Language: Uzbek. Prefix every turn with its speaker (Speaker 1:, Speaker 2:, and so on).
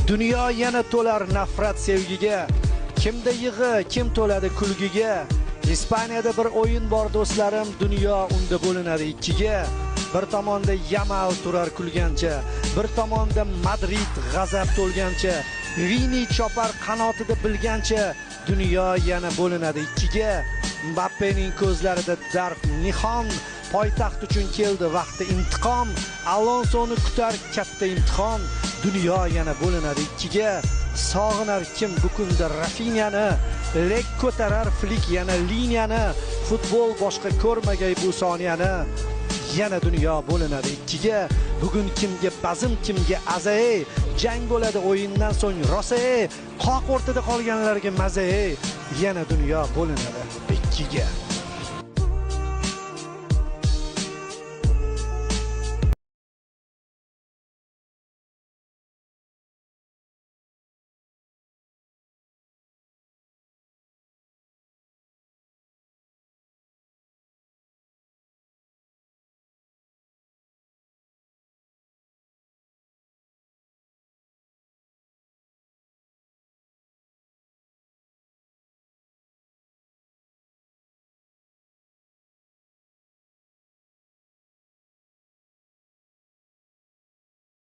Speaker 1: Dunyo yana to'lar nafrat sevgiga. Kimda yig'i, kim to'ladi kulgiga. Ispaniyada bir o'yin bor do'stlarim, dunyo unda bo'linadi ikkiga. Bir tomonda Yamal turar kulgancha, bir tomonda Madrid g'azab to'lgancha, Vini chopar qanotida bilgancha, dunyo yana bo'linadi ikkiga. Mbappening ko'zlarida darf nihon, poytaxt uchun keldi vaqti intiqom, Alonsoni kutar katta imtihon, dunyo yana bo'linadi ikkiga. Sog'inar kim bu kunda Rafinhani, lek ko'tarar Flik yana liniyani, futbol boshqa ko'rmagay bu soniyani. Yana dunyo bo'linadi ikkiga. Bugun kimga bazm, kimga azay, jang bo'ladi o'yindan so'ng rosa, qoq o'rtada qolganlarga maza. Yana dunyo bo'linadi ikkiga.